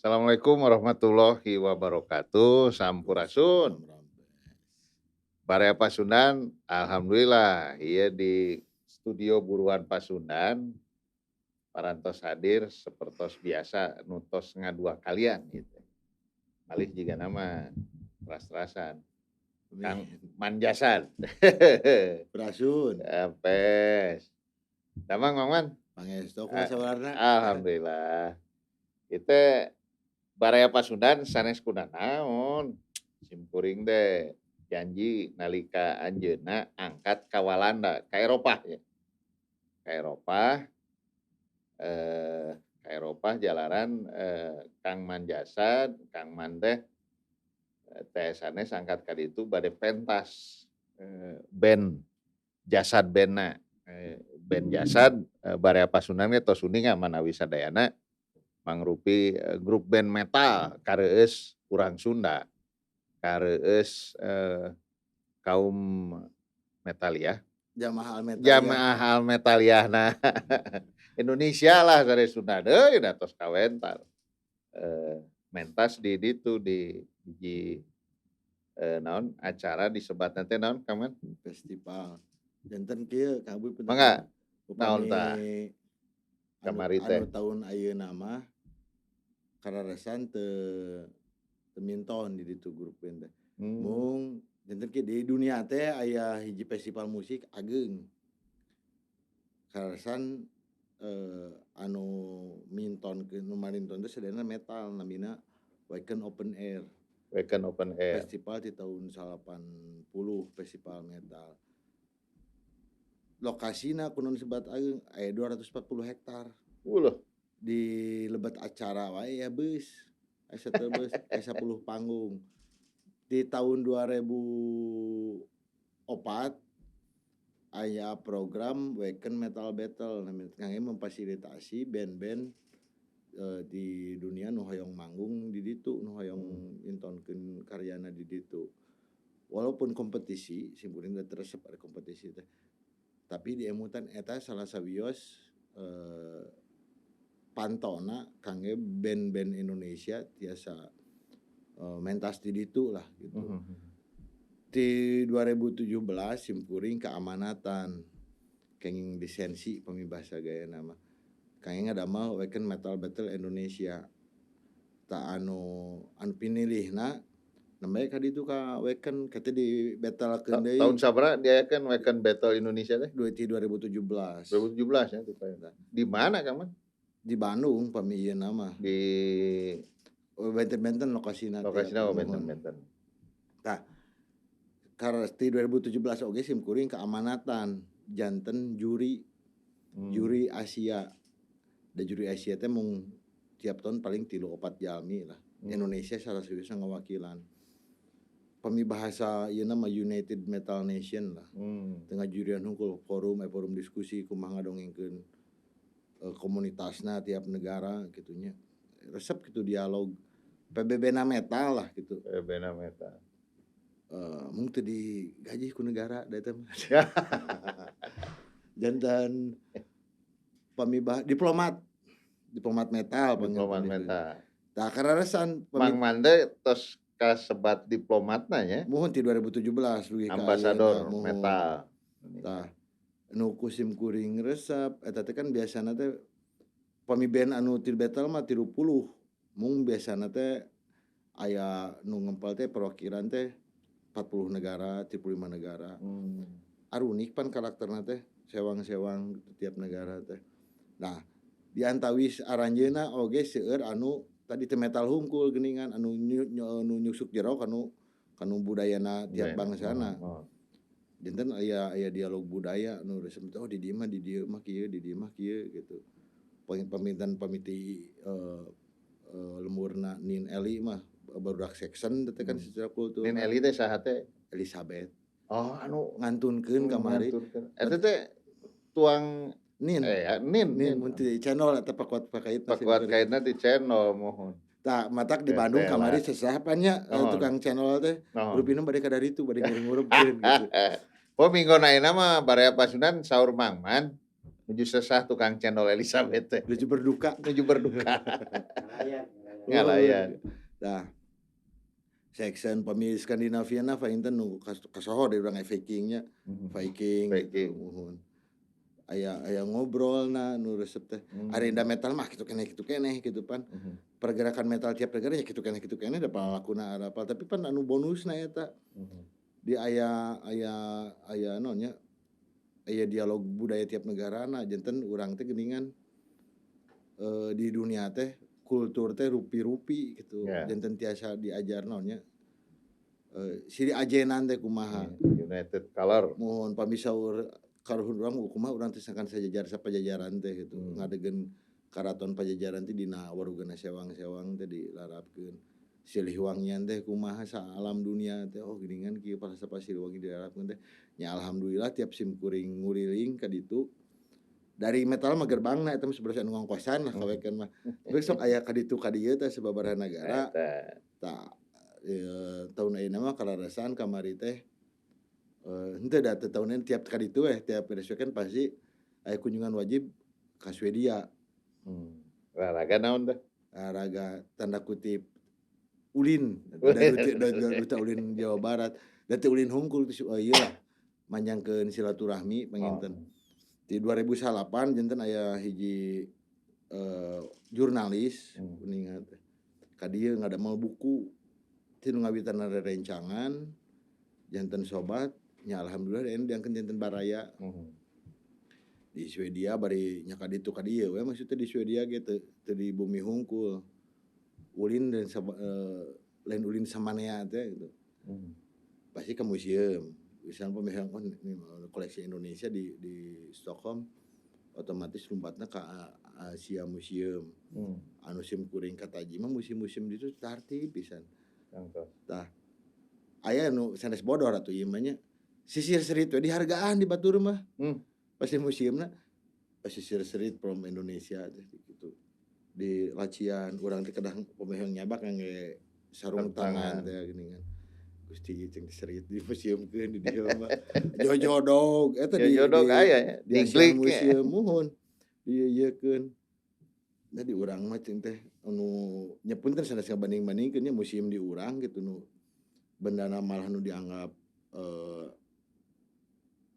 Assalamualaikum warahmatullahi wabarakatuh. Sampurasun. Barea Pasundan, alhamdulillah ieu di studio Buruan Pasundan parantos hadir sapertos biasa nu tos ngadua kalian gitu. Malih jiga nama ras-rasan Kang Manjasan. Berasun, Apes. Damang Mang Man. pangestu kumaha sabarna? Alhamdulillah. Kita Barea Pasundan sanes kunaon. Simkuring teh janji nalika anjeunna angkat ka Walanda, ka Eropah ya. Ka Eropah, ka Eropah jalaran Kang Manjasan, Kang Man teh sanes angkat ka ditu bade pentas band jasad bandna. Band jasad Barea Pasundan ge tos uningan manawi sadayana mangrupi grup band metal kareueus urang Sunda, kareueus kaum Metaliah, Jamaah Almetal ya. jamaah Al-Metaliah nah Indonesia lah sare Sunda deui da tos kawentar. Mentas di ditu di hiji naon acara disebat teh naon Kang Man? Festival. Janten kieu Kang Bui Mangga naon upami tah kamari teh? anu taun ayeuna mah kararesan teu minton di ditu grup band teh. Mung janten kieu di dunia teh aya hiji festival musik ageung. Kararesan anu mintonkeun nu marinton teh sadayana metal namina Wacken Open Air. Weekend Open Air. Festival di tahun 80 festival metal. Lokasina kunaon sebat ageung aya 240 hektar. Ulah Di lebat acara wae ya beus. Aya sateu beus, aya 10 panggung. Di tahun 2004 aya program Wacken Metal Battle kangge memfasilitasi band-band di dunia nu hoyong manggung di ditu, nu hoyong intonkeun karyana di ditu. Walaupun kompetisi, simkuring teh resep ada kompetisi teh. Tapi di emutan eta salah sawios pantona kangge band-band Indonesia tiasa mentas di ditu lah gitu. Di 2017 simkuring keamanatan kenging lisensi pamibasa gaya nama kangge ngadamel Wacken Metal Battle Indonesia ta anu pinilihna nembe ka ditu ka Wacken kate di battlekeun deui tahun sabaraha diayakeun Wacken Battle Indonesia teh? 2017 2017 ya rupanya. Di mana Kang Man? di Bandung pami ieu nama Di benten-benten lokasina lokasina benten-benten. tah karesti 2017 oge simkuring keamanatan janten juri Asia. Da juri Asia teh mung tiap tahun paling 3-4 jalmi lah. Indonesia salah satunya ngawakilan. Pamibahasa ieu nama United Metal Nation lah. Tengah jurian hungkul forum diskusi kumaha ngadongengkeun komunitasna tiap negara gitunya. Resep gitu dialog PBB-na metal lah gitu. PBB-na metal. Mung teu digaji ku negara da eta mah. Jantan diplomat metal Diplomat metal. Tah kararesan Mang Mande tos kasebat diplomatna nya. Muhun ti 2017 dugi ka Ambasador metal. Tah nu kusim kuring resep eta teh kan biasana teh pamiband anu ti battle mah 30. Mung biasana teh aya nu ngempel teh perwakilan teh 40 negara, 35 negara. Arunik pan karakterna teh sewang-sewang tiap negara teh. Nah, di antawis aranjeuna oge seueur anu tadi teh metal hungkul geuningan anu nyusuk jero kanu budayana tiap bangsana. Janten aya dialog budaya anu resep oh di dieu mah kieu gitu. Pamitan pamiti lemurna Nin Eli mah barudak section teh kan secara kultur. Nin Eli teh saha teh? Elizabeth. Oh anu ngantunkeun kamari. Eta teh tuang Nin mun ti channel eta pakuat kaitna di channel mohon. Tah matak di Bandung kamari sesahapannya tukang channel teh rupina bade ka dari itu bade ngureup-ngureupeun gitu. Oh minggona ayeuna mah Barea Pasundan saur Mang Man nuju sesah tukang channel Elizabeth teh. Nuju berduka. Ngalayan. Tah section pami Skandinaviana painten nu kasoho deui urang Vikingnya, Viking gitu Viking. muhun. Aya ngobrolna nu resep teh. Ari da metal mah kitu keneh gitu pan. Pergerakan metal tiap negara ya kitu keneh da palakuna ada apa, tapi pan anu bonusna eta di aya naon nya, aya dialog budaya tiap negarana janten urang teh geuningan di dunia teh kultur teh rupi-rupi gitu. Ya. Janten tiasa diajar naon nya, siri ajenan teh kumaha. United Color. Mohon pami saur karuhun urang kumaha urang teh sangkan sajajar sapajajaran teh gitu. Ngadegeun karaton pajajaran teh dina warugana sewang-sewang teh dilarapkeun. Silihwangian teh kumaha sa alam dunia teh oh geuningan kieu palasa Silihwangi dilarapkeun teh. Nya alhamdulillah tiap simkuring nguriling ka ditu dari metal mah gerbangna eta mah sabaraha anu ngongkosan lah kawekeun mah. Terus sok aya ka ditu ka dieu teh sababaraha nagara. Eta. Tah taun ayeuna mah kalarasan kamari teh henteu da teu tahunan tiap ka ditu tiap beres weekend pasti aya kunjungan wajib ka Swedia. Olahraga naon teh? Olahraga tanda kutip ulin, duta ulin Jawa Barat. Da teu ulin hungkul ieu lah manjangkeun silaturahmi panginten. Di 2009 janten aya hiji jurnalis kuningan teh. Ka dieu ngadamel buku tinu ngawitan rerencangan janten sobat nya alhamdulillah diangkeun janten baraya. Di Swedia bari nya ka ditu ka dieu we maksudna di Swedia ge teu di bumi hungkul. Ulin dan lain ulin samanea teh gitu. Pasti ke museum. Misalnya pemehang koleksi Indonesia di Stockholm otomatis lompatna ka Asia Museum. Anu simkuring ka Taji mah museum-museum ditu tartib pisan. Tah aya nu sanes bodor atuh ieu mah nya. Sisir serit we dihargaan di batur mah. Pasti museumna sisir serit from Indonesia teh gitu. Di lacian urang teh kedah pemehang nyabak ngangge sarung tangan teh geuningan. Gusti ceng serit di museumkeun di dieu mah. Jojodog eta di aya di Asian Museum muhun. Dieuyekeun. Jadi urang mah ceng teh anu nyepunten sanes ngabanding-bandingkeun nya museum di urang gitu nu bendana malah nu dianggap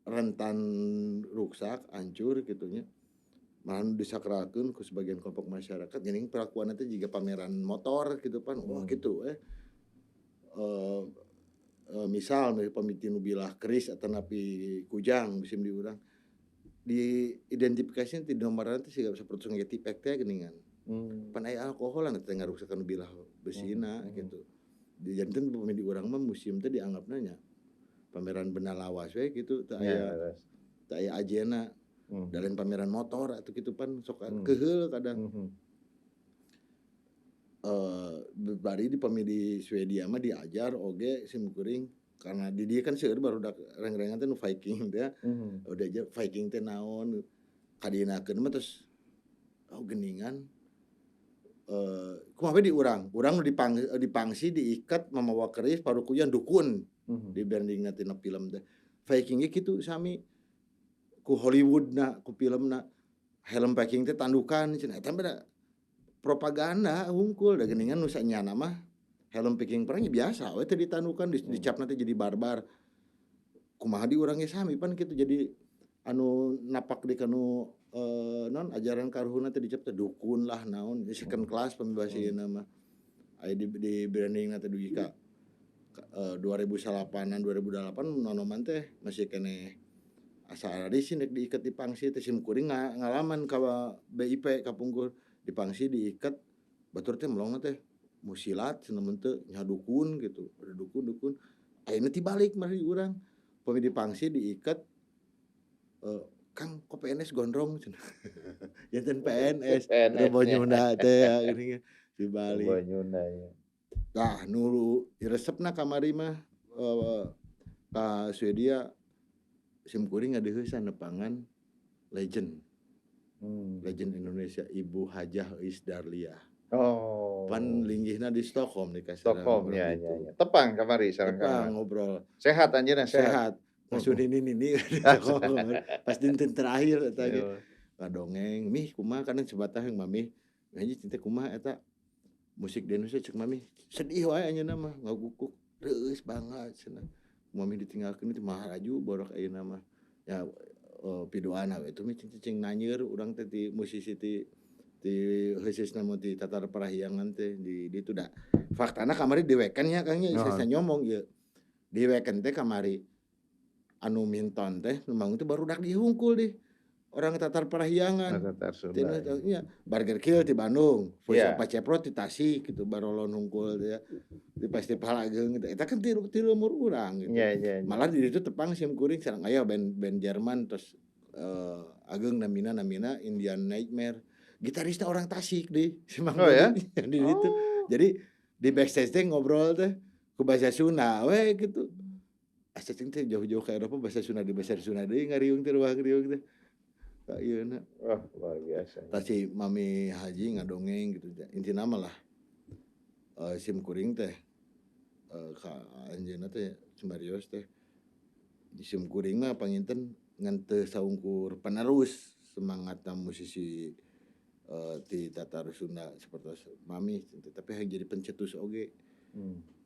rentan ruksak, hancur gitu nya. Malah nu disakralkeun ku sebagian kelompok masyarakat geuning perlakuanna teh jiga pameran motor gitu pan. Wah kitu misal pamiti nu bilah keris atawa napi kujang musim di urang. Di identifikasinya ti nomoran teh siga sapertos ngage tipek teh geuningan. Pan aya alkohol teh ngaruksakeun bilah besina gitu. Di janten pami di urang mah museum teh dianggapna nya pameran benda lawas we gitu teu aya ajena. Da lain pameran motor atuh kitu pan sok keheul kadang. Bari di pami di Swedia mah diajar oge simkuring karena di dieu kan seueur barudak reng-rengan teh nu Viking teh. Udah aja Viking teh naon kadienakeun mah terus geuningan kumaha we di urang nu dipangsi diikat mamawa keris parukuyan dukun di brandingna tina film teh. Viking ge kitu sami ku Hollywoodna ku filmna helm Viking teh tandukan cenah eta mah propaganda hungkul da geuningan nu sanyana mah helm Viking perang biasa we teh ditandukan dicapna teh jadi barbar. Kumaha di urang ge sami pan kitu jadi anu napak di kanu naon ajaran karuhuna teh dicap teh dukun lah naon second class pamibasieuna mah. Aya di brandingna teh dugi ka 2009an 2008 nonoman teh masih keneh asa arisi nek diiket di pangsi teh simkuring ngalaman ka BIP kapungkur di pangsi diiket batur teh melongna teh musilat cenah mun teu nya dukun gitu. Ada dukun ayeuna tibalik mari urang pami di pangsi diiket Kang kok PNS gondrong cenah. Janten PNS Rebo Nyunda teh geuning dibalik. Rebo Nyunda ya. Tah nu resepna kamari mah ka Swedia simkuring ngadeuheusan nepangan legend. Legend Indonesia Ibu Hajah Eis Darliah. Pan linggihna di Stockholm di Stockholm ya. Tepang kamari sareng Tepang ngobrol. Sehat anjeunna Sehat. Maksud ini pas dinten terakhir eta ge ngadongeng, "Mih kumaha kana sebatah yang mamih." Hiji teh kumaha eta musik di Indonesia cek mami sedih wae anjeunna mah ngagukuk reueus banget cenah. Mami ditinggalkeun ti Maharaju borok ayeuna mah. Ya pidoana we itu mah cing nanyeur urang teh ti musisi ti khususna mun ti Tatar Parahyangan teh di ditu da. Faktana kamari diwekeun nya Kang nya Heeh. saya nyomong ieu. Diwekeun teh kamari anu minton teh nu mangun teh barudak dihungkul deh. Orang Tatar Parahyangan. Tatar Sunda Tina ya. nya Burger Kill di Bandung, Voice of Iya. Paceprot di Tasik gitu barolon hungkul teh ya. Di festival ageung teh. Eta kan ti umur urang gitu. Iya iya iya. Malah di ditu tepang sim kuring sareng aya band Jerman terus ageung namina Indian Nightmare. Gitarisnya orang Tasik deh, si Mang Oh ya? Dodi di ditu. Oh. Jadi di backstage teh ngobrol teh ku bahasa Sunda we gitu. Asa cing teh jauh-jauh ke Eropa bahasa Sunda di bahasa Sunda deui ngariung teh ruang ngariung teh. Ka ieuna. Wah, luar biasa. Tah si Mami Haji ngadongeng gitu. Intina mah lah sim kuring teh ka anjeunna teh Cumarios teh di sim kuring mah panginten ngan teu saungkur penerus semangatna musisi ti Tatar Sunda seperti Mami tapi yang jadi pencetus oge.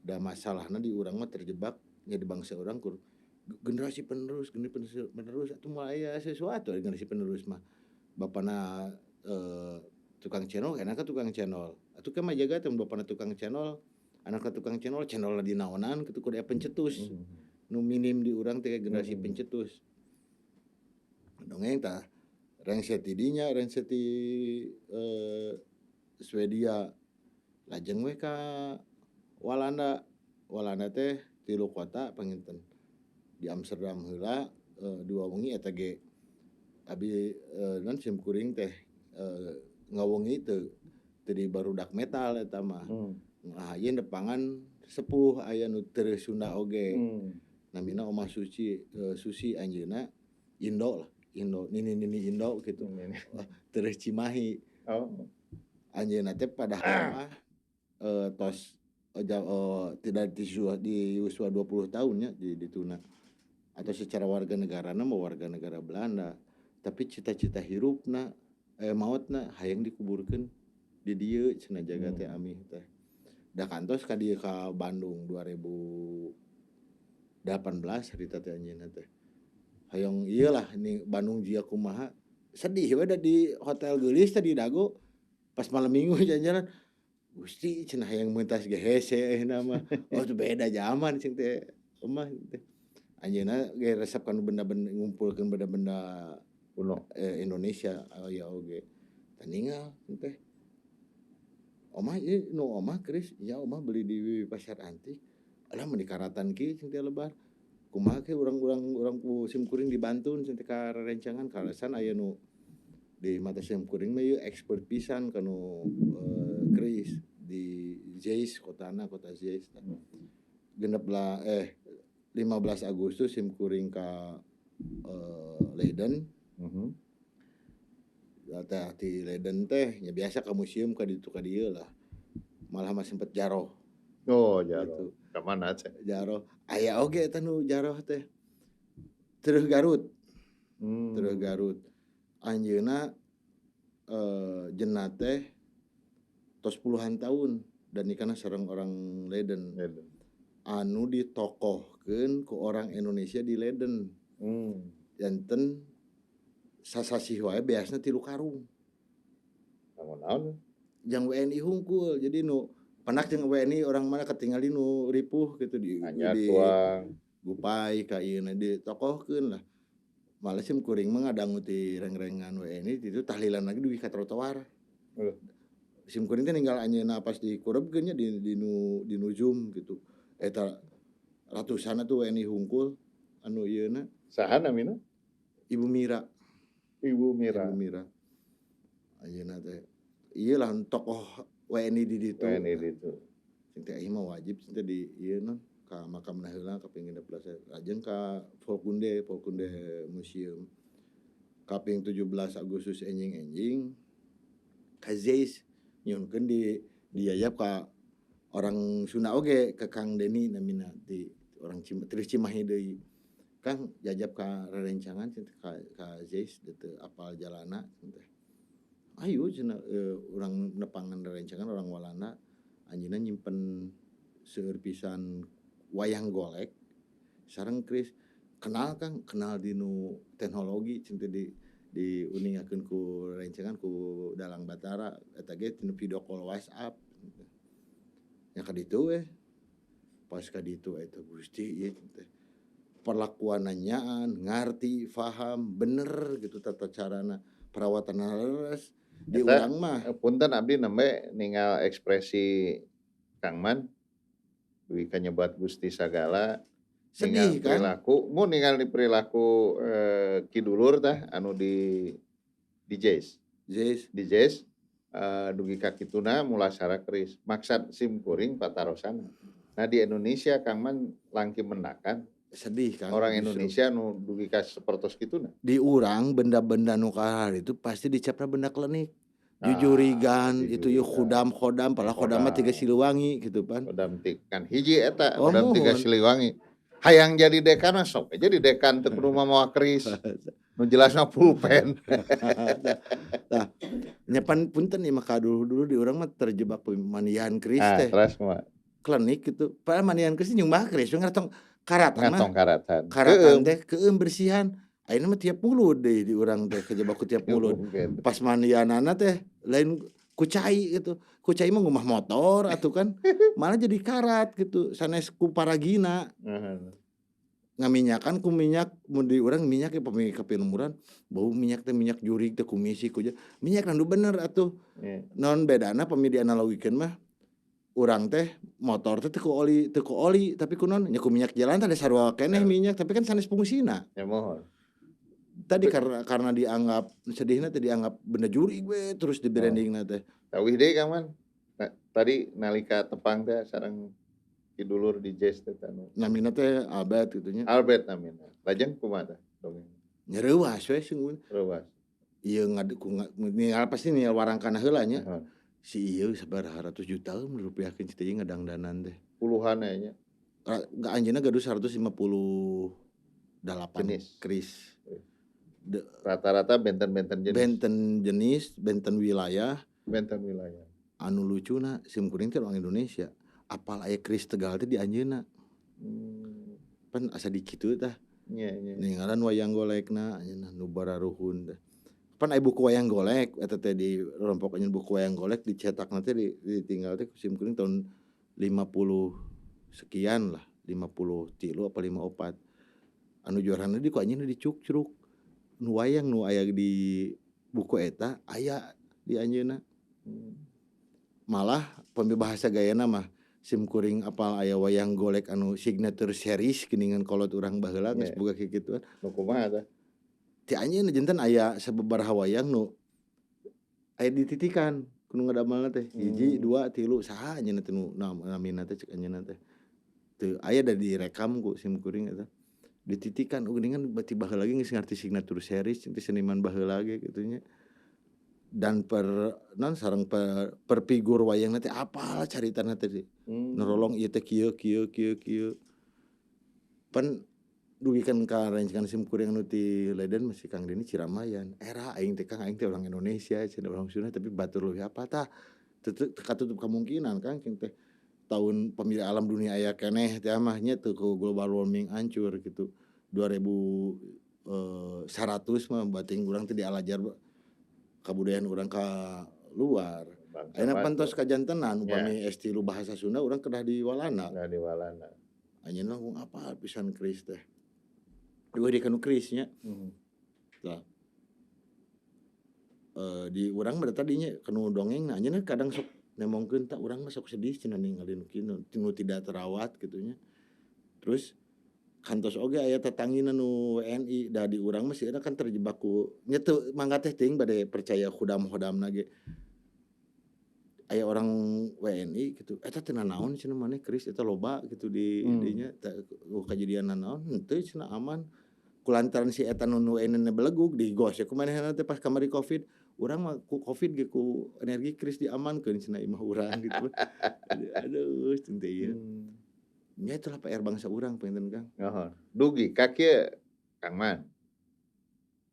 Da masalahna di urang mah terjebak nya di bangsa urang kur generasi penerus atuh mah aya sesuatu generasi penerus mah. Bapana tukang channel enakna tukang channel. Atuh kan mah jaga teh bapana tukang channel, anakna tukang channel di naonan kitu kudu aya pencetus. Nu minim di urang teh generasi pencetus. Dongeng tah rengset di dinya, rengset di Swedia. Lajeng we ka Walanda. Walanda teh 3 kota panginten. Di Amsterdam heula 2 wengi eta ge abi naon sim kuring teh ngawengi teu di barudak metal eta mah. Nah ieu nepangan sepuh aya nu teu Sunda oge. Namina Omah Susi anjeunna Indo lah. Nini Indo gitu. Terus Cimahi. Oh. Anjeunna teh padahal mah tos tidak di usia 20 tahunnya di dituna. Atau secara warga negarana mah warga negara Belanda. Tapi cita-cita hirupna mautna hayang dikuburkeun di dieu cenah jaga teh Amih teh. Da kantos ka dieu ka Bandung 2018 harita teh anjeunna teh. Hayang ieu lah ini Bandung jieu kumaha. Sedih we da di hotel geulis teh di Dago pas malam Minggu jalan-jalan. Gusti cenah hayang meuntas ge hese mah. Oh itu beda zaman cing teh. Omah teh. Anjeunna ge resep kanu benda-benda ngumpulkeun benda-benda Kuno. Indonesia aya oge. Tah ninggal teh. Omah ieu nu omah Kris, ya omah beli di pasar antik. Alah mun di karatan kieu cing teh lebar. Kumaha ke urang ku sim kuring di Bantun cing teh ka rerencangan kalasan aya nu di mata sim kuring mah ieu expert pisan kanu Kris di Zeist kotana kota Zeist. Genep 15 Agustus sim kuring ka Leiden. Tah di Leiden teh nya biasa ka museum ka ditu ka dieu lah. Malah mah sempet jaroh. Oh, jaroh. Gitu. Ka mana teh? Jaroh. Aya oge eta nu jaroh teh. Terus Garut. Terus Garut. Anjeunna jenat teh tos puluhan tahun dan nikahna sareng orang Leiden. Anu ditokohkeun ku orang Indonesia di Leiden. Janten sasasih wae beasna 3 karung. Naon? Yang WNI hungkul. Jadi nu panak jeung WNI orang mana ketinggali nu ripuh gitu di tuang Gupai ka ieu ditokohkeun lah. Malah sim kuring mah ngadangu ti reng-rengan WNI itu tahlilan lagi dugi ka trotoar. Sim kuring teh ninggal anjeunna pas dikurebkeun nya di nu Zoom gitu. Eta ratusan tuh WNI hungkul anu ieuna. Saha namina? Ibu Mira. Ibu Mira. Ayeuna teh ieu lah tokoh WNI di ditu. WNI di ditu. Cing teh ieu mah wajib cing teh di ieu naon ka makamna heula kaping 16 lajeng ka Volkunde Museum. Kaping 17 Agustus enjing ka Zeist nyunkeun di diayap ka orang Sunda oge ke Kang Deni namina di orang Terus Cimahi deui. Kang jajab ka rerencangan ka Zeist teu apal jalana teh. Ayo cenah urang nepangan rerencangan orang Walanda anjeunna nyimpen seueur pisan wayang golek sareng keris. Kenal Kang, kenal di nu teknologi cenah diuningakeun ku rencengan ku Dalang Batara eta ge tina video call WhatsApp. Nya ka ditu we, pas ka ditu eta Gusti ieu teh perlakuanna nyaan, ngarti, faham, bener gitu tata carana, perawatanna leres. Di Eta urang mah punten abdi nembe ningal ekspresi Kang Man dugi ka nyebat Gusti sagala, ningal sedih kan, perilaku mun ningali perilaku, Ki Dulur tah anu di Jazz. Jess. Di Jazz, dugi ka kituna mulasara keris, maksad simkuring patarosana. Nah di Indonesia Kang Man langki mendakan Sedih Kang orang justru. Indonesia nu dugi ka sapertos kituna. Di urang benda-benda nu kahar itu pasti dicapna benda klenik. Ah, Jujurigan itu yeuh jujurigan, khodam padahal khodam mah tiga kodam, Siliwangi gitu kan. kodam kan hiji eta, Oh kodam 3 muhun. Siliwangi. Hayang jadi dekan mah sok we jadi dekan teu kudu mawa keris, nu jelasna pulpen. Tah, nya punten ieu mah dulu di urang mah terjebak pemanian keris Ah, teh. terus kumaha? Klenik gitu. Padahal manian keris nyumbah keris we ngartong karatan mah. Ngatong karatan, Karatan teh keueum bersihan. Ayeuna mah tiap mulud deui di urang teh kejebak ku tiap mulud. mungkin. Pas mandianana teh lain ku cai gitu. Ku cai mah ngumah motor atuh kan. Malah jadi karat gitu. Sanes ku paragina. Heeh. Ngaminyakan ku minyak mun di urang minyak ge pami kapilumuran bau minyak teh minyak jurig teh kumisi ku minyak nu bener atuh. Iya. Naon bedana pami dianalogikeun mah urang teh motor teh teu ku oli tapi kunaon nya ku minyak jalan teh da sarua keneh minyak tapi kan sanes fungsina. Ya mohon. Tadi karena dianggap sedihna teh dianggap benda jurig we terus di Oh. brandingna teh. Tawih deui Kang Man. Tadi nalika tepang teh sareng Ki Dulur di Jazz teh anu. Namina teh Albert gitu nya. Albert namina. Lajeng kumaha tah dongeng? Nya reuwas we sungguhna. Reuwas. Ieu ningal pasti ningal warangkana heula nya. Heeh. Si ieu sabaraha ratus juta dirupiahkeun cita ieu ngadangdanan teh. Puluhan aya nya. Anjeunna gaduh 158 Jenis. keris. Rata-rata benten-benten jenis. Benten jenis, benten wilayah. Benten wilayah. Anu lucuna simkuring teh orang Indonesia. Apal aya keris Tegal teh di anjeunna. Pan asa di kitu tah. Nya. Ningalan wayang golekna anjeunna nu bararuhun teh. Pan aya buku wayang golek eta teh di rompok anjeun buku wayang golek dicetakna teh ditinggal teh simkuring tahun 50 sekian lah, 53 apa 54. Anu juarana di ku anjeunna dicuk-cruk. Nu wayang nu aya di buku eta aya di anjeunna. Malah pembahasa gayana mah simkuring apal aya wayang golek anu signature series geuningan kolot urang baheula geus boga kikituan. Nu kumaha tah? Ti anjeunna janten aya sababaraha wayang nu aya dititikan kudu ngadamelna teh. 1, 2, 3 saha anjeunna teh nu namina teh cek anjeunna teh. Teu aya da direkam ku simkuring eta. Dititikan geuningan bati baheula ge geus ngarti signature series teh seniman baheula ge kitu nya. Dan sareng per figur wayangna teh apal caritana teh nerolong ieu teh kieu. Pan dugikeun ka rencengan simkuring anu ti Leiden masih Kang Deni Ciramayan. Era aing teh Kang aing teh orang Indonesia cenah orang Sunda tapi batur leuwih apa tah. Teu katutup kemungkinan Kang cing teh tahun pemilih alam dunia aya keneh teh mah nya teu ku global warming hancur gitu. 2100 mah bating urang teh dialajar kabudayaan urang ka luar. Ayeuna pantos kajantenan upami S3 bahasa Sunda urang kedah diwalana. Nah diwalana. Anjeunna langkung apal pisan keris teh. Duh di kanu keris nya. Tah. Di urang mah tadinya kanu dongengna anjeunna kadang sok nemongkeun tah urang mah sok sedih cenah ningalin kieu nu tidak terawat kitu nya. Terus kantos oge aya tetanggina nu WNI da di urang mah sieuna kan terjebak ku nya teu mangga teh teuing bade percaya khodam-khodamna ge. Aya orang WNI gitu, eta teu nanaon cenah maneh keris eta loba gitu di dinya kajadian nanaon henteu cenah aman. Kulantaran si eta nu WNI belegug digosek ku manehna teh pas kamari Covid. Urang mah ku Covid ge ku energi keris diamankeun cenah imah urang gitu. Aduh cenah teh ieu. Nya itulah PR bangsa urang punten Kang. Heeh. Dugi ka kieu Kang Man.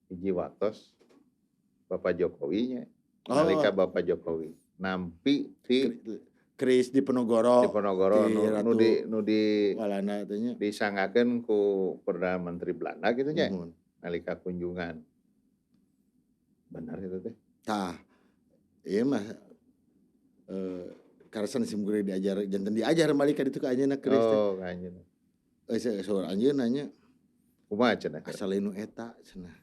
Hiji waktos Bapak Jokowi nya. Nalika Bapak Jokowi nampi ti keris di di Ponorogo Ponorogo ti nu Ratu di Walanda teh nya. disangakeun ku Perdana Menteri Belanda gitu nya Nuhun. nalika kunjungan. Benar itu teh. Tah, ieu mah karasan simkuring diajar janten diajar balik ka ditu ka anjeunna keris teh. Oh, ka anjeunna. Saur anjeunna nya Kumaha cenah? asal lain nu eta cenah.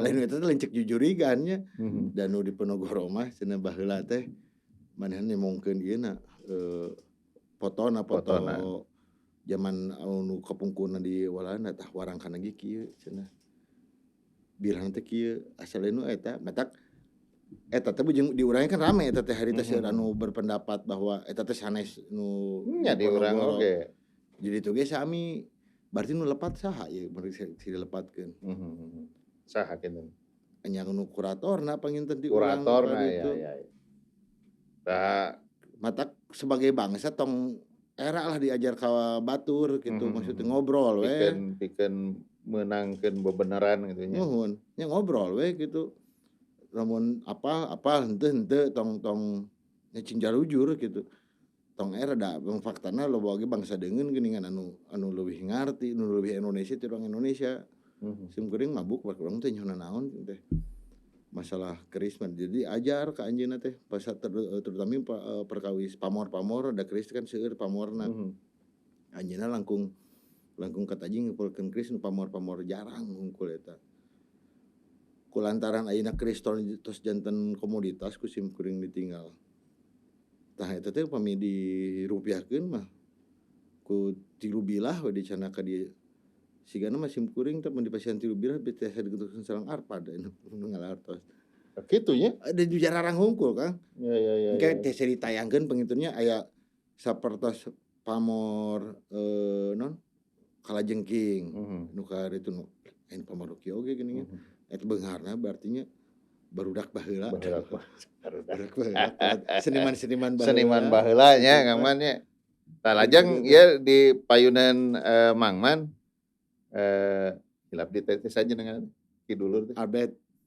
Lain Oh. nu eta teh lencek jujurigan nya. Mhm. Dan nu di Ponorogo mah cenah baheula teh manehna nemongkeun ieuna fotona foto Fotona. zaman nu kapungkurna di Walanda tah warangkana ge kieu cenah. Birang teh kieu asal lain nu eta matak eta teh bujung di urang kan rame eta teh harita seueur anu Mhm. berpendapat bahwa eta teh sanes nu Nya di di urang Ponorogo. oge. Jadi itu ge sami berarti nu lepat saha ieu bari si dilepatkeun. Mhm. Saha kitu? Nya nu kuratorna panginten di urang Kuratorna ka ya ditu. ya. Tah Matak sebagai bangsa tong era lah diajar ka batur gitu maksudnya ngobrol we. pikeun meunangkeun bebeneran gitu nya. Nuhun, nya ngobrol we gitu. Lamun apa henteu tong nya cing jarujur gitu. Tong era da faktana loba oge bangsa deungeun geuningan anu leuwih ngarti, anu leuwih Indonesia ti urang Indonesia. Simkuring mabuk urang teh nyaho naon teh. Masalah keris mah jadi ajar ka anjeunna teh pas terutama perkawis pamor-pamor da keris kan seueur pamorna. Anjeunna langkung kataji ngumpulkeun keris nu pamor-pamor jarang hungkul eta. Kulantaran ayeuna keris tos janten komoditas ku simkuring ditinggal. Tah eta teh upami dirupiahkeun mah ku 3 bilah we dicana ka dieu. Sigana mah simkuring teh mun dipasihan 3 bilah biasa digentuskeun sareng arpad nu ngalartos. Kitu nya? Ada di jararang hungkul Kang. Ya. Engke teh ditayangkeun pengituna aya sapertos pamor naon kalajengking nu ka ditu nu pamor kieu oge geuningan. Eta beungarna berarti nya barudak baheula. Barudak baheula. Seniman-seniman baheula. Seniman baheula nya Kang Man nya. Tah lajeng ieu di payunan Mang Man hilap ditetes saja dengan Ki Dulur teh.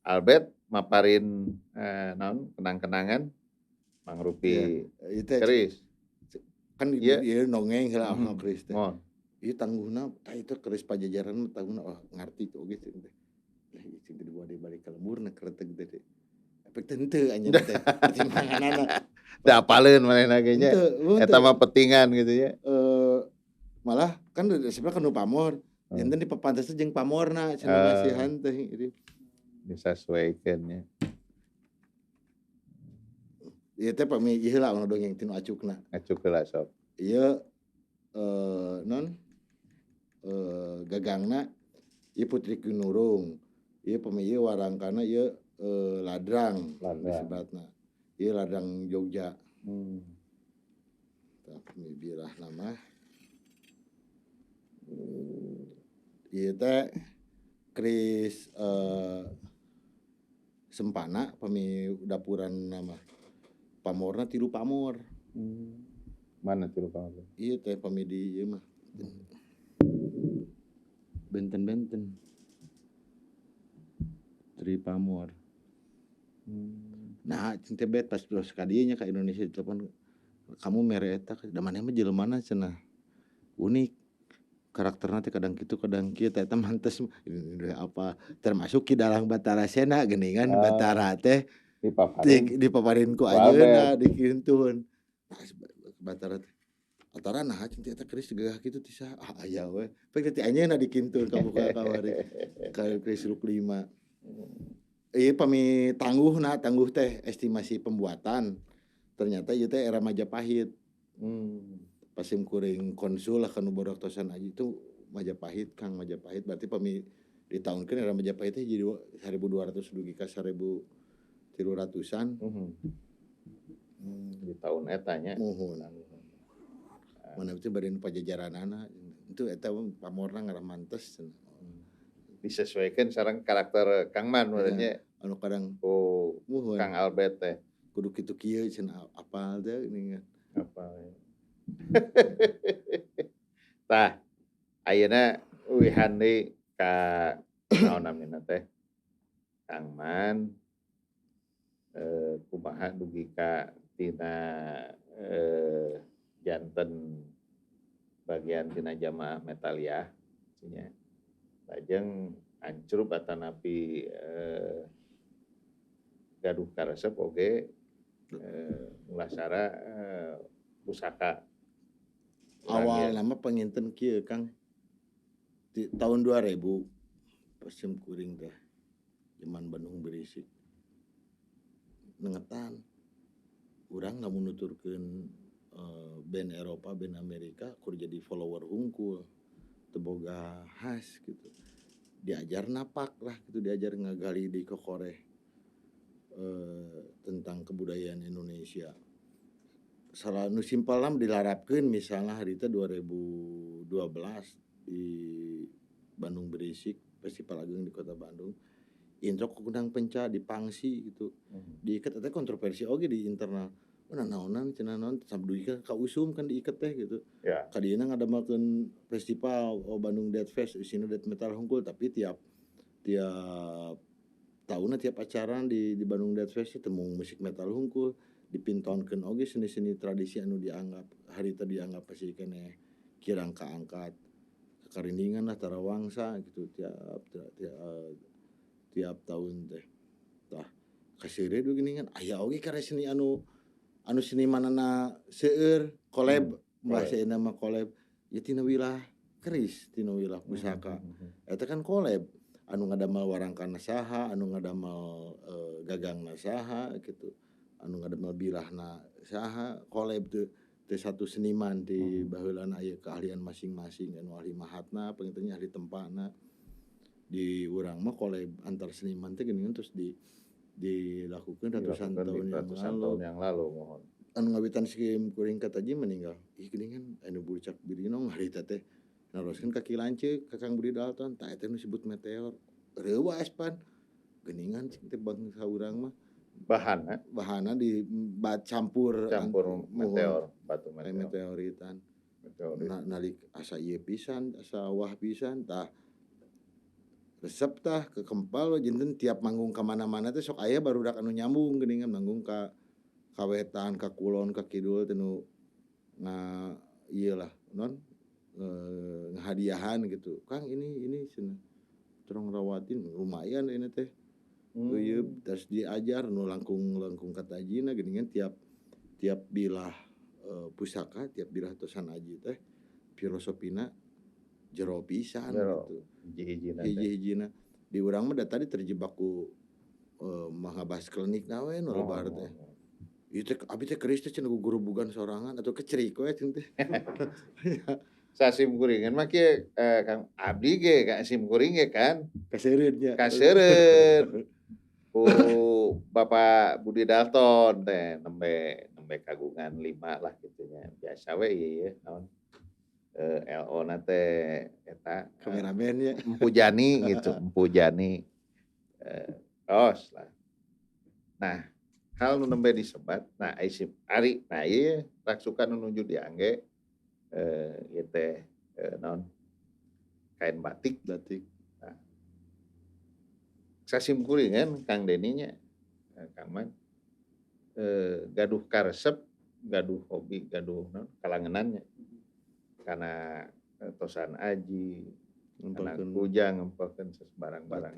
Albert maparin naon kenang-kenangan mangrupi keris. Kan ieu nongeng heula keris teh. Moal. Ieu tangguhna tah itu keris pajajaran mah tangguhna ngarti tuh oge teh. Lah ieu cing dibawa dibalik ka lemurna kereteg teh. Efek teh henteu anjeunna teh pertimbanganana. Da apaleun manehna ge nya. Eta mah petingan gitu ya. Malah kan sebenarnya kan nu pamor. Enten dipapantes jeung pamorna cenah masihan teh ieu. Disasesuaikeun nya. Ieu teh pami ieu heula nu dongeng tinu acukna. Acuk heula sok. Ieu naon gagangna ieu Putri Kinurung. Ieu pami ieu warangkana ieu ladrang disebutna. Ieu ladrang Jogja. Tah pami birah nama. Ieu teh keris sempana pami dapuran nama pamorna tilu pamor. Mana tilu pamor? Ieu teh pami di ieu mah. Benten-benten. Tri pamor. Nah, cing teh bet pas terus ka dieu nya ka Indonesia ditelepon kamu mere eta da maneh mah jeleumana cenah. Unik. Karakterna teh kadang kitu kadang kieu teh eta mantes apa termasuk Ki Dalang Batara Sena geuningan Batara teh dipaparin ku anjeunna dikintun. Nah, Batara teh Batara naha cing teh eta keris geugah kitu ti saha? Aya we. Pek ti anjeunna dikintun kabuka kamari ka keris Ruk 5. Ieu pami tangguh teh estimasi pembuatan. Ternyata ieu teh era Majapahit. Pas simkuring konsul lah kanu boraktosan aja itu Majapahit Kang Majapahit berarti pami ditaunkeun era Majapahit teh jadi 1200 dugi ka 1300-an. Di tahun eta nya. Muhun. Mana itu bari nu pajajaranana itu eta pamorna ngaramantes. Disesuaikan sareng karakter Kang Man urangnya. Anu kadang muhun. Kang Albert teh. Kudu kitu kieu cenah apal teh geuningan. Apal. Tah ayeuna uwihan deui ka naon namina teh Kang Man kumaha dugi ka tina janten bagian tina jamaah Metalliah nya lajeng ancrup atanapi gaduh karesep oge mulasara pusaka urang Awal ieu. nama penginten kieu Kang di tahun 2000 pasim kuring teh zaman Bandung berisik nengetan urang lamun nuturkeun band Eropa band Amerika kur jadi follower hungkul teu boga khas gitu diajar napak lah gitu diajar ngagali di kokoreh tentang kebudayaan Indonesia salah nu simpel lam dilarapkeun misalnya harita 2012 di Bandung Berisik Festival Ageng di Kota Bandung intro ke Gunang Penca di Pangsi gitu diikat eta kontroversi oge di internal naonan cenah naon sabdu ieu kausum kan diiket teh gitu Ya. kadieuna ngadamelkeun festival Bandung Death Fest isina death metal hungkul tapi tiap tahunna tiap acara di Bandung Death Fest teu mung musik metal hungkul dipintonkeun oge seni-seni tradisi anu dianggap harita dianggap pasti keneh kirang kaangkat kakarindingan lah tarawangsa gitu tiap tahun teh tah kaseureud geuningan aya oge karya seni anu senimanana seueur collab bahasa Indah mah collab ya tina wilayah keris tina wilayah pusaka eta kan collab anu ngadamel warangkana saha anu ngadamel gagangna saha gitu anu ngadamel bilahna saha collab teu satu seniman di baheulana aya keahlian masing-masing anu ahli mahatna pengintennya ahli tempana di urang mah collab antar seniman teh geuningan terus dilakukan ratusan tahun yang lalu mohon anu ngawitan Sim Kuring Kataji meninggal ih geuningan anu bucak birino harita teh naroskeun ka Kilanceuk ka Kang Budi Dalton tah eta nu disebut meteor reuwas pan geuningan cing teh bangsa urang mah bahanna campur meteor batu meteoritan nalik asa ieu pisan asa wah pisan tah resep tah ke kempal jinten tiap manggung ka mana-mana teh sok aya barudak anu nyambung geuningan manggung ka Wetan ka Kulon ka Kidul teh nu ieu lah non ngahadiahan gitu Kang ini cenah torong rawatin lumayan ini teh euyeup terus diajar nu langkung katajina geuningan tiap bilah pusaka tiap bilah tosan aji teh filosofina jero pisan gitu hiji-hijina di urang mah da tadi terjebak ku mangabas klinik nawe nu lebar teh ieu teh abi teh keris teh cenah gugurubugan sorangan atau kecerik we cenah teh Sasim Kuringan mah kieu Kang abdi ge ka Sim Kuring ge kan kaseureud nya ku Bapak Budi Dalton teh nembe kagungan 5 lah kitu nya biasa we ieu naon LO na teh eta kameramen nya Empu Jani gitu Empu Jani tos lah nah hal nu nembe disebat nah ari nah ieu raksukan nu nuju diangge ieu teh naon kain batik nah, Sasim Kuringan Kang Deni nya Kang Man gaduh karesep gaduh hobi gaduh naon kalangenannya kana tosan aji kana kujang ngempeukeun barang-barang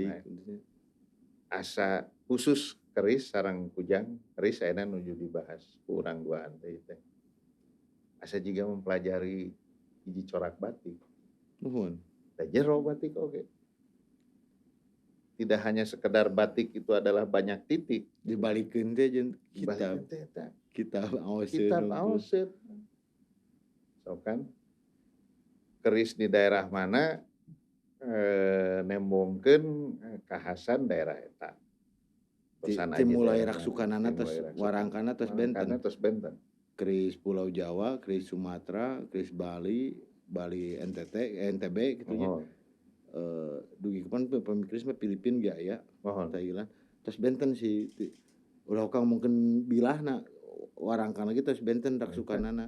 asa khusus keris sareng kujang keris ayeuna nuju dibahas ku urang duaan teh asa jiga mempelajari hiji corak batik nuhun da jero batik oge tidak hanya sekedar batik itu adalah banyak titik dibalikeun teh jeung kitab aoseup so kan keris di daerah mana nembongkeun kekhasan daerah eta mulai raksukanana tos warangkana tos benten keris Pulau Jawa keris Sumatera keris Bali NTB gitu nya dugi kapan pemikris mah Filipin ge aya Thailand tos benten si ulah kang mungkin bilahna warangkana ge tos benten raksukanana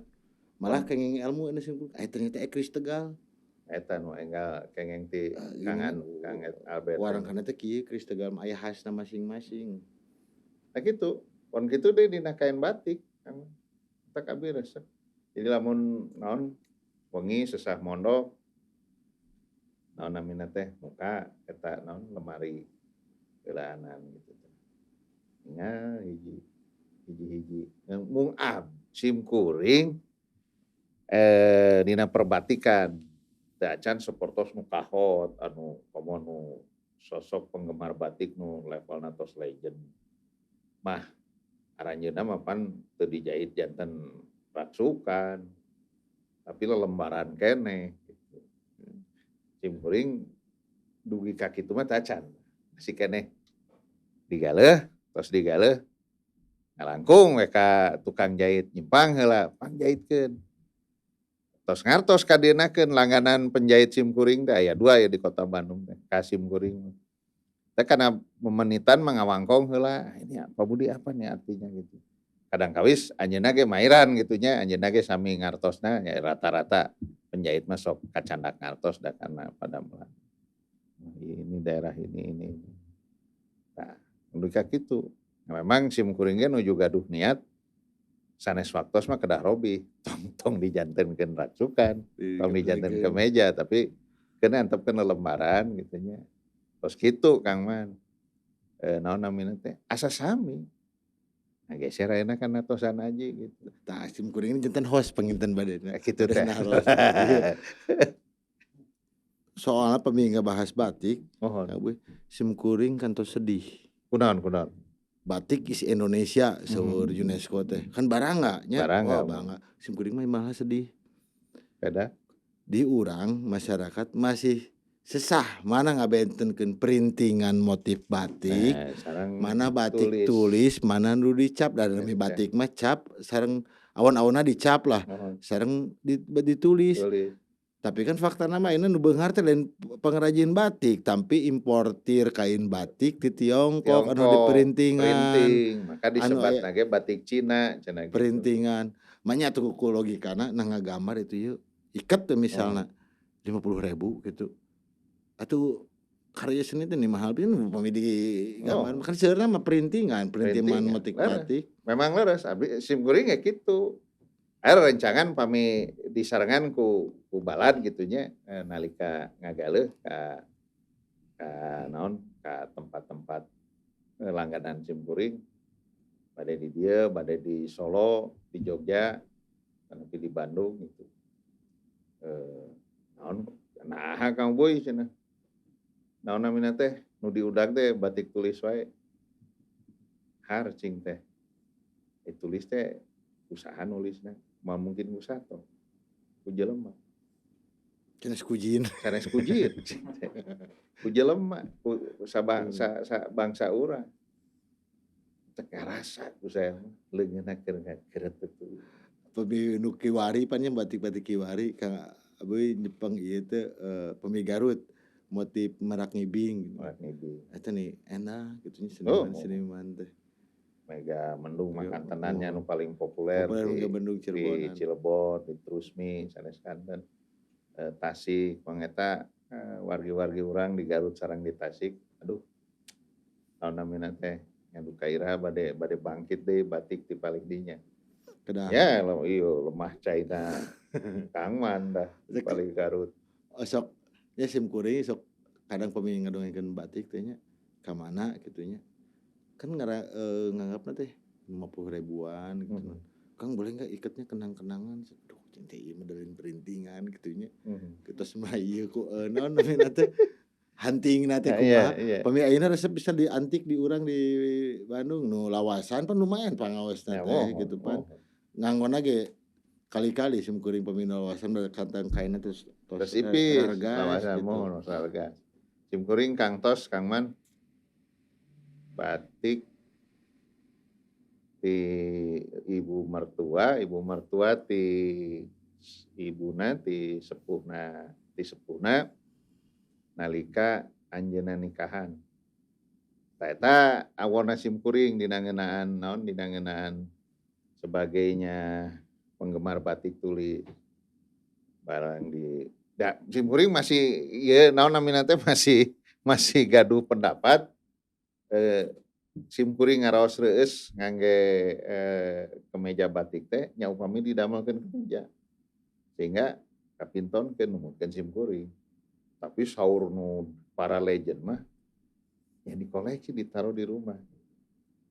malah kenging ilmu anu ternyata keris Tegal eta nu enggal kengeng ti Kang Albert warangkana teh kieu keris Tegal aya khasna masing-masing nah kitu pon kitu deui dina kain batik tak abi resep. Jadi lamun naon wengi sesah mondok naon namina teh muka eta naon lemari geulaanan gitu teh. Nya hiji-hiji mung sim kuring dina perbatikan teu acan sapertos nu kahot anu komo nu sosok penggemar batik nu levelna tos legend mah aranjeunna mah pan teu dijait janten rangsukan tapi lelembaran keneh gitu. Sim kuring dugi ka kitu mah teu acan masih keneh digaleh tos digaleh ngalangkung we ka tukang jahit nyimpang heula pangjahitkeun. Tos ngartos kadienakeun langganan penjahit sim kuring teh aya 2 ya di Kota Bandung teh, ka sim kuring mah. Teh kana memenitan mah ngawangkong heula, ini Pak Budi apa nih artinya gitu. Kadang kawis anjeunna ge mairan gitu nya, anjeunna ge sami ngartosna ya rata-rata penjahit mah sok kacandak ngartos da kana pada meulah. Ini daerah ini. Nah, nu ka kitu. Memang sim kuring ge nuju gaduh niat sanes waktos mah kedah robih, tong dijantenkeun rangsukan, tong dijanten ke Dikeplikeun. meja, tapi keun antepkeun lelembaran kitu nya. Tos kitu Kang Man, naon namina teh, asa sami, ngageser ayeuna kana tosan aji gitu. Tah sim kuring ini janten host panginten badena. Kitu teh. Beresna haros. Ieu soalna pami ngabahas batik, Mohon, abeuh sim kuring kantos sedih. kunaon? Batik is Indonesia seueur Mhm, UNESCO teh. Kan barangga nya, barangga wah mah, bangga. Sim kuring mah malah sedih. beda. Di urang masyarakat masih sesah mana ngabentenkeun printingan motif batik, Nah, sareng mana batik tulis, tulis, mana nu dicap da eta nami teh, batik mah cap sareng awan-awanna dicap lah, mohon, sareng ditulis. tulis, Tapi kan faktana mah ini nu beunghar teh lain pengrajin batik, tapi importir kain batik ti Tiongkok anu Tiongkok, diperintingan, printing, maka anu aya disebatna ge batik Cina, cenah gitu. perintingan. Manya atuh ku logikana nah ngagambar itu yeuh, iket teh Mohon, misalna 50.000 gitu. Atuh karya seni teh mahal pisan upami digambar oh. kan seurna mah perintingan Printingan, motif leres. batik. Memang leres, abdi sim kuring ya kitu. Aya rencangan pami disarengan ku balad gitu nya, nalika ngagaleh ka naon, ka tempat-tempat, langganan sim kuring, bade di dieu, bade di Solo, di Jogja, nepi di Bandung gitu. Naon, naha Kang Boy cenah, naon namina teh, nu diudag teh batik tulis wae, har cing teh. Tulis teh usaha nulisna, moal mungkin ku sato, ku jelema, Cenah sekujin. sanes kujit, ku jelema, ku sabangsa bangsa urang, teu karasa ku saya mah leungeunna keur ngagreuteuk tuh. Pemi nu kiwari pan nya batik-batik kiwari Kang Abeuy nyepeng ieu teh pemi Garut motif merak ngibing. Moal ngibing. Eta nih enak gitu nya Oh, seniman-seniman teh. Mega Mendung Mega makantenannya nu paling populer populer di Mega Bandung Cirebonan. Cirebon, di Trusmi, sanes Kanten, Tasik, pang eta wargi-wargi urang di Garut sareng di Tasik, aduh naon namina teh ngadu kairah bade bangkit deui batik ti paling dinya. Kedah Ya ieu lemah caina Kang Man dah di paling Garut. sok nya sim kuring sok kadang pami ngadongengkeun batik teh nya ka mana kitu nya. Kan nganggapna teh 50.000-an gitu. Mhm. Kang boleh nggak ikatnya kenang-kenangan? Aduh cinta ieu mah dalin perintingan gitu nya. Mhm. Kitos mah ieu ku naon namina teh huntingna teh Iya kumaha. iya. Pami ayeuna resep bisa diantik di urang di Bandung nu lawasan pan lumayan pangaosna Ya teh mohon gitu pan. mohon. Nganggonna ge kali-kali sim kuring pami lawasan da kantang kainna tos Tos ipis rargas lawasan gitu. mohon sargas. Sim kuring Kang Tos, Kang Man, batik ti ibu mertua ti ibuna ti sepuhna nalika anjeunna nikahan. Tah eta awonna sim kuring dina ngeunaan naon, dina ngeunaan sebagainya penggemar batik tulis. Barang di sim kuring masih ieu naon namina teh masih gaduh pendapat, eee simkuring ngaraos reueus ngangge kemeja batik teh nya upami didamelkeun kemeja. Sehingga kapintonkeun numutkeun simkuring. Tapi saur nu para legend mah ya dikoleksi ditaruh di rumah.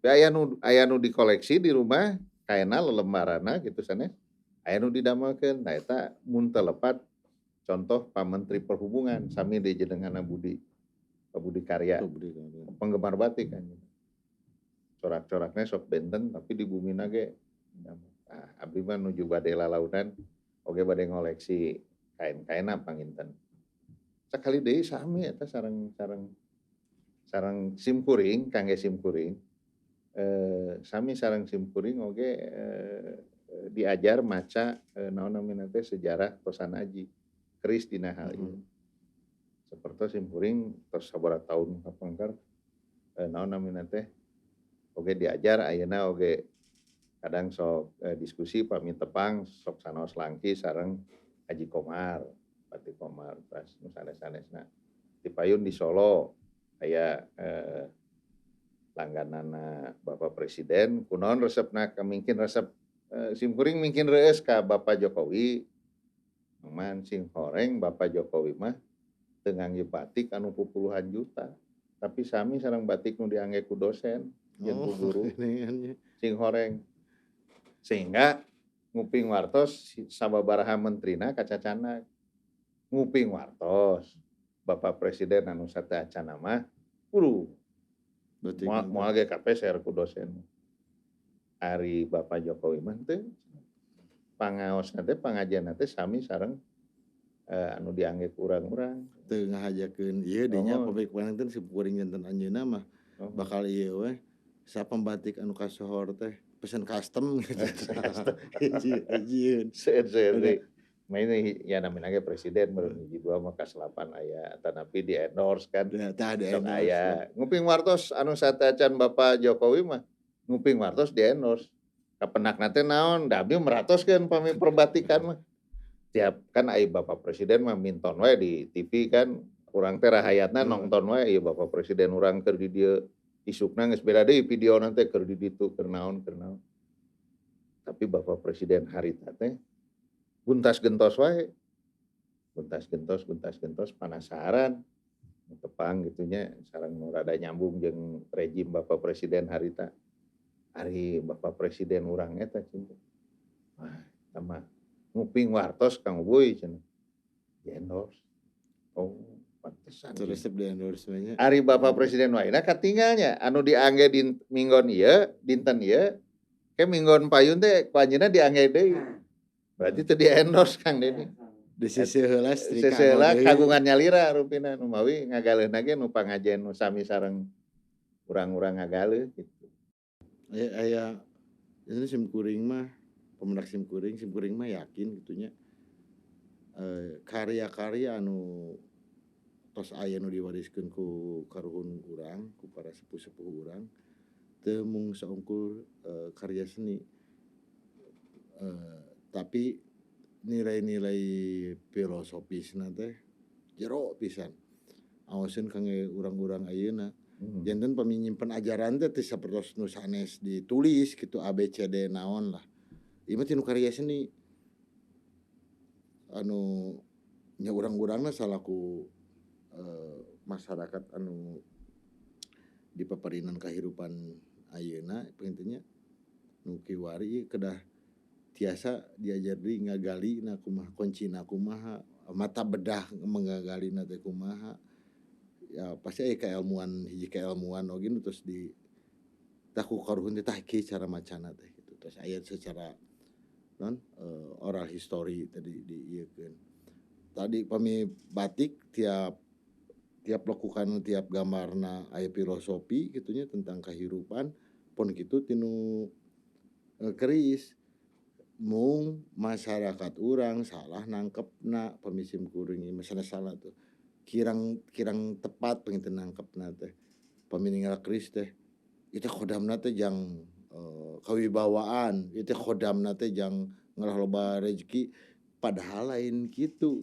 Aya nu dikoleksi di rumah kaena lelembaranna gitu sanes, aya nu didamelkeun. Nah eta mun teu lepat contoh Pak Menteri Perhubungan sami dijenenganna Pak Budi Karya, Publik. penggemar batik anjeun. Corak-corakna sok benten tapi di bumina ge damel. Abdi mah nuju bade lalaunan oge bade ngoleksi kain-kainna panginten. Sakali deui sami eta sareng sareng sareng simkuring kangge simkuring, sami sareng simkuring oge diajar maca naon namina teh sejarah Tosan Aji, keris dina hal ieu. Sapertos simkuring tos sabaraha taun kapengker naon namina teh oge diajar ayeuna oge kadang sok diskusi pami tepang sok sanaos langki sareng Haji Komar, Batik Komar pas nu sanes-sanesna. Di payun di Solo aya langganana Bapak Presiden kunaon resepna mungkin resep simkuring mungkin reueus ka Bapak Jokowi. Cuman sing horeng Bapak Jokowi mah teu ngangge batik anu pupuluhan juta. Tapi sami sareng batik nu diangge ku dosen jeung ku guru. Sing horeng. Sehingga nguping wartos sababaraha menterina kacacanna nguping wartos Bapak Presiden anu sateu acana mah kudu moal ge kapeser ku dosen. Ari Bapak Jokowi mah teu pangaosna teh pangajianna teh sami sareng anu diangge ku urang-urang. Teu ngahajakeun ieu dinya pamikuanan teh simkuring janten anjeunna mah bakal ieu we sapambatik anu kasohor teh pesen custom gitu. Hiji-hijieun. Seueur deui. Main ya namina ge presiden meureun hiji dua mah kaselapan aya tanapi di endorse kan. Tah di Sok endorse. aya. Nguping wartos anu sateu acan Bapak Jokowi mah nguping wartos di endorse. Kapenakna teh naon? Da abdi meratoskeun pami perbatikan mah. Tiap kan aya Bapak Presiden mah minton we di TV kan, urang teh rahayatna nongton we ieu Bapak Presiden urang keur di dieu. Isukna geus beda deui videona teh keur di ditu keur naon. Tapi Bapak Presiden harita teh buntas gentos wae. Buntas gentos panasaran. Tepang gitunya sareng nu rada nyambung jeung rejim Bapak Presiden harita. Ari Bapak Presiden urang eta cenah. Wah, eta mah nguping wartos Kang Ubuy cenah. Di endorse. Oh, pantesan. Itu resep di endorse we nya. Ari Bapak Presiden waena katinggalnya anu diangge minggon ieu, dinten ieu, ke minggon payun teh ku anjeunna diangge deui. Berarti teu di endorse Kang Dedi. Di sisi heula Seseula kagungan nyalira rupina nu mawi ngagaleuna ge nu pangajian nu sami sareng urang-urang ngagaleuh gitu. Aya ini simkuring mah pemendak simkuring mah yakin gitunya karya-karya anu tos aya nu diwariskeun ku karuhun urang ku para sepuh-sepuh urang teu mung saungkul karya seni tapi nilai-nilai filosofisna teh jero pisan awaseun kangge urang-urang ayeuna. Janten pami nyimpen ajaran teh teu sapertos nu sanes ditulis gitu ABCD naon lah. Ieu mah tinu karya seni. Anu nya urang-urangna salaku masyarakat anu di paparinan kahirupan ayeuna pentingnya nu kiwari kedah tiasa diajar deui ngagalina kumaha kuncina kumaha mata bedah menggagalina teh kumaha. Ya pasti aya kailmuan hiji kailmuan oge nu tos di tah ku karuhun teh tah kieu cara macana teh gitu. Terus aya secara oral history tadi diieukeun. Tadi pami batik tiap lekukan tiap gambarna aya filosofi gitunya tentang kahirupan pun kitu tinu keris mung masyarakat urang salah nangkepna pami simkuring ieu salah tuh. Kirang tepat pengen nangkepna teh pami ninggal keris teh itu khodamna teh jang kawibawaan itu khodamna teh jang ngarah loba rezeki padahal lain gitu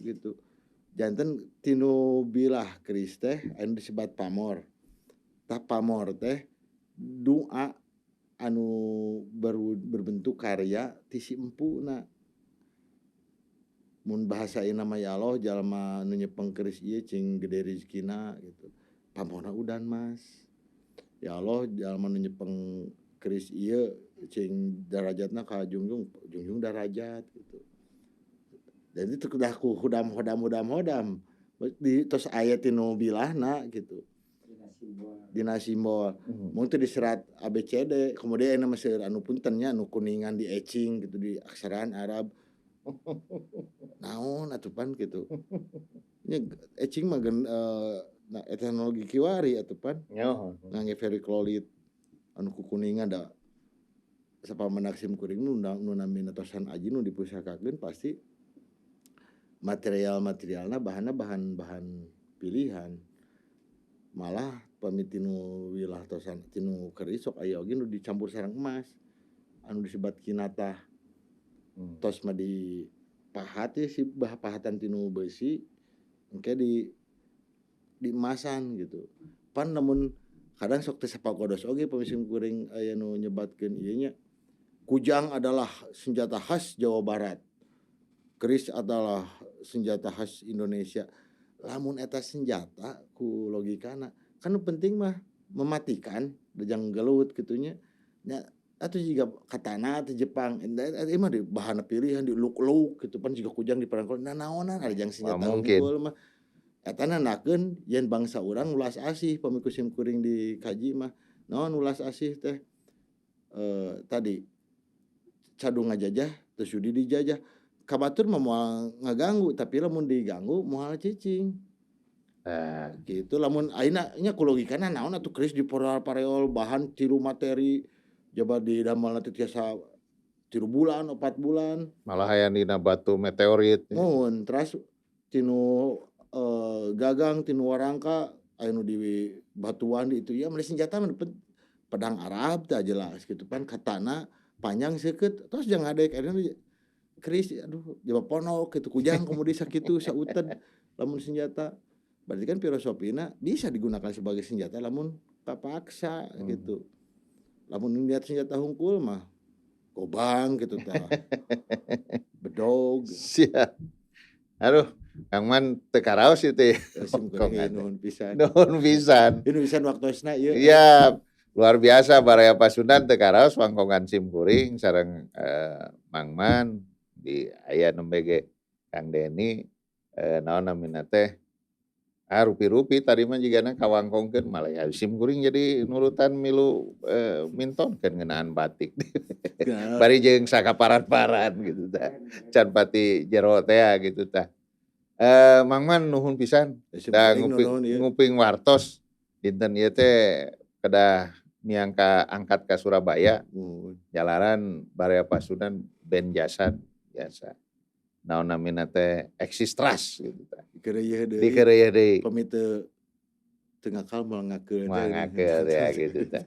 janten tinu bilah keris teh anu disebat pamor tah pamor teh doa anu berbentuk karya ti si empuna. Mun bahasaina mah ya Allah jalma nu nyepeng keris ieu cing gede rezekina gitu. Pamona udan Mas. Ya Allah jalma nu nyepeng keris ieu cing derajatna ka junjung derajat gitu. Dan itu udah ku hodam. Di tos aya tinu bilahna gitu. Dina simbol. Mun teu diserat ABCD, kemudian aya mah seueur anu punten nya anu kuningan di etching gitu di aksaraan Arab. Naon atupan gitu. Nya etching mah teknologi kiwari atupan. Nyoho. Ngangge vericlolit anu kukuningan da sapamendak sim kuring nu namina tosan aji nu dipusakakeun pasti materialna bahanna bahan pilihan. Malah pami tinu wilah tosan tinu keris sok aya oge nu dicampur sareng emas anu disebat kinatah. Tos mah dipahat si pahatan tinu besi engke di emasan gitu. Pan namun kadang sok teu sapagodos oge pamisim kuring aya nu nyebatkeun ieu nya. Kujang adalah senjata khas Jawa Barat. Keris adalah senjata khas Indonesia. Lamun eta senjata ku logikana kan nu penting mah mematikan dejang gelut kitu nya. Nya atuh jiga katana ti Jepang ieu mah di bahanna pilihan diluk-luk kitu pan jiga kujang diperangkul nanaonan arejang senjata Mungkin. hungkul mah. Eta nanakeun yen bangsa urang ulas asih pami sim kuring dikaji mah. Naon ulas asih teh? Tadi cadu ngajajah teu sudi dijajah. Kabatur mah moal ngaganggu tapi lamun diganggu moal cicing. Nah, Gitu lamun ayeuna nya ku logikana naon atuh keris dipareol bahan tilu materi jaba didamelna teh tiasa 3 bulan 4 bulan. malah aya dina batu meteorit. Mun teras tinu gagang tinu warangka aya nu di batuan di itu ya meli senjata mah pedang Arab tah jelas gitu pan katana panjang seukeut tos jang ngadek ayeuna keris aduh jaba ponok kitu kujang kemudian sakitu sauted lamun senjata. Berarti kan filosofina bisa digunakan sebagai senjata lamun kapaksa gitu. Lamun lihat senjata hungkul mah gobang gitu tah. Bedog. Siap. Aduh, Kang Man teu karaos ieu teh. Sim kuring nuhun pisan. Nuhun pisan. Ieu pisan waktosna ieu. Iya, luar biasa Baraya Pasundan teu karaos wangkongan sim kuring sareng Mang Man di aya nembe ge Kang Deni naon namina teh rupi-rupi tadi mah jigana kawangkongkeun malah ya sim kuring jadi nurutan milu mintonkeun ngeunaan batik. Bari jeung sakaparan-paran gitu tah. Can pati jero teh gitu tah. Mang Man nuhun pisan da nguping wartos dinten ieu teh kedah miangka angkat ka Surabaya. Jalaran Baraya Pasundan band jasan biasa. Naon namina teh Eksistras gitu tah. Dikeureuy deui. Pami teu ngakal moal ngakeul ya gitu tah.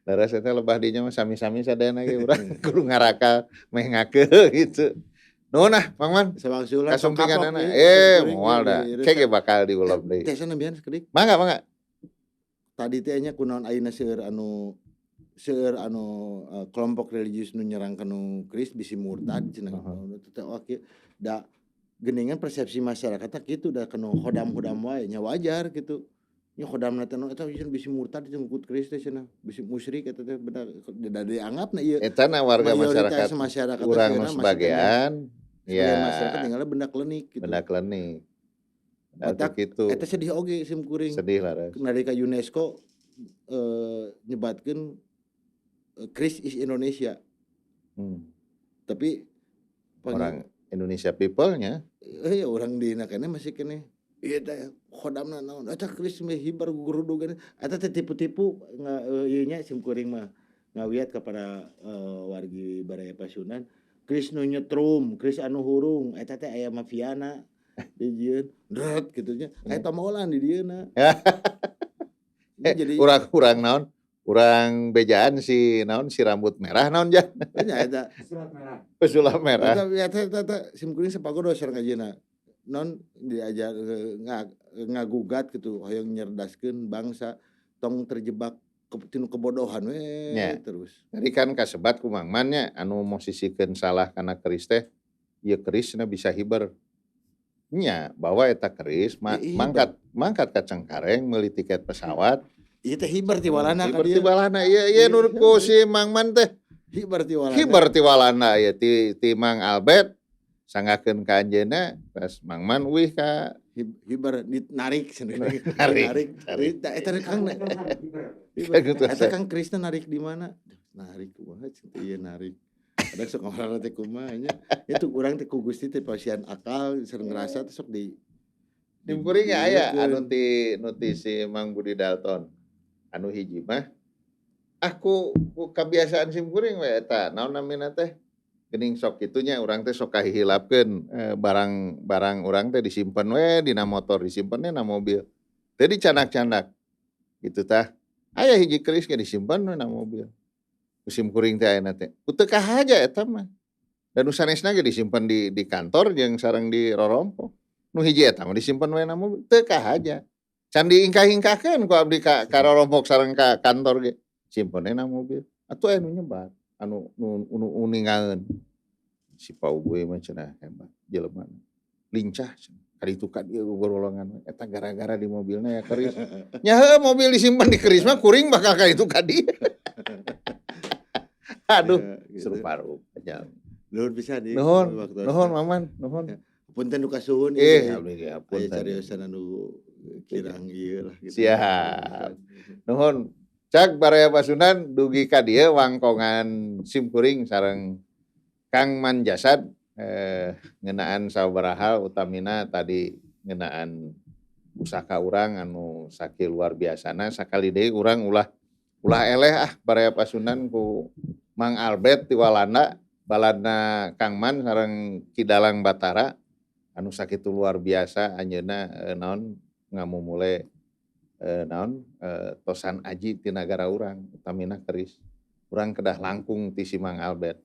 Leres eta lebah dinya mah sami-sami sadayana ge urang kudu ngarakal meh ngakeul gitu. Nuhun Mang Man. Sawangsulna Kasumpinganana moal da. Kege bakal diulem deui. Teh sampean sakedik. Mangga. Tadi teh nya kunaon ayeuna seueur anu kelompok religius nu nyerang kanu keris bisi murtad cenah. Teh oke da geuningan persepsi masyarakatna kitu da kanu hodam-hodam wae nya wajar gitu. Nya hodamna teh eta bisi murtad jengkut keris teh cenah, bisi musyrik eta teh bener da dianggapna ieu. Eta na warga masyarakat urang nu sebagean ya masyarakat tinggalnya benda klenik gitu. Benda klenik. Matak gitu. Eta sedih oge sim kuring. Sedih laras. Nalika UNESCO nyebatkeun keris is Indonesia. Tapi orang Indonesia people-nya orang dina kene masih kene ieu teh khodamna naon eta keris mah hibar gurudugan eta teh tipu-tipu ieu nya sim kuring mah ngawiat kepada wargi Baraya Pasundan keris nu nyetrum keris anu hurung eta teh aya mafiana di dieun dret kitu nya eta molan di dieuna. Jadi urang naon urang bejaan si naon si rambut merah naon jan. Nya eta pesulap merah. Eta sim kuring sapagodos sareng ajeuna. Non diajar ngagugat gitu hoyong nyerdaskeun bangsa tong terjebak tinu kebodohan we Nya. terus. Tadi kan kasebat ku Mang Man nya anu mosisikeun salah kana keris teh, ieu kerisna bisa hiber. Nya, bahwa eta keris Hiber. mangkat ka Cengkareng meuli tiket pesawat. Ieu teh hiber ti walana ka Hiber ti dieu. balana ieu nu ku si Mang Man teh Hiber ti walana. hiber ti walana ieu ti Mang Albert sangakeun ka anjeunna pas Mang Man uih ka Hiber narik sendiri. Narik. Eta kang Gitu, eta kang kerisna narik di mana? Narik kumaha cenah ieu narik. Kadang sok ngaranna teh kumaha nya. Itu urang teh ku Gusti teh pasian akal sareng ngerasa teh sok di Dimpuring aya dieukeun. anu ti si Mang Budi Dalton. Anu hiji mah ku kabiasaan simkuring we eta naon namina teh geuning sok kitunya urang teh sok kahihilapkeun barang urang teh disimpen we dina motor disimpen we na mobil. Teu dicanak-canak gitu tah. Aya hiji keris ge disimpen we na mobil. Ku simkuring teh ayeuna teh. Ku teu kahaja eta mah. Dan nu sanesna ge disimpen di kantor jeung sareng di rorompo. Nu hiji eta mah disimpen we na mobil teu kahaja. Can diingkah-ingkahkeun ku abdi ka rorompok sareng ka kantor ge. Simpen we na mobil. Atuh aya nu nyebat, anu uningaeun. Si Pak Uboy mah cenah hebat jelemana. Lincah cenah. Kaditu ka dieu golongan we. Eta gara-gara di mobilna ya keris. Nya heueuh mobil disimpen di keris mah kuring bakal kaditu ka dieu. Aduh, Ya, gitu. serupa-rupa jalmi. Nuhun pisan ieu. Nuhun Maman, nuhun. Punten nu kasuhun Abdi ge aya hapunten. cariosan anu kirang ieu lah gitu. Siap. Nuhun. Cak Baraya Pasundan dugi ka dieu wangkongan simkuring sareng Kang Man Jasad ngeunaan sabaraha hal utamina tadi ngeunaan pusaka urang anu sakieu luar biasana sakali deui urang ulah eleh Baraya Pasundan ku Mang Albert ti Walanda baladna Kang Man sareng Kidalang Batara anu sakitu luar biasa anjeunna naon ngamumule tosan aji ti nagara urang utamina keris. Urang kedah langkung ti si Mang Albert.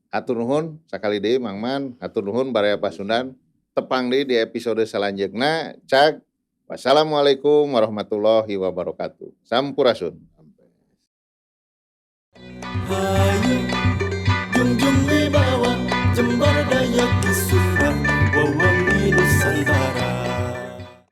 Hatur nuhun sakali deui Mang Man, hatur nuhun Baraya Pasundan. Tepang deui di episode selanjutna. Cak. Wassalamualaikum warahmatullahi wabarakatuh. Sampurasun. Sampai.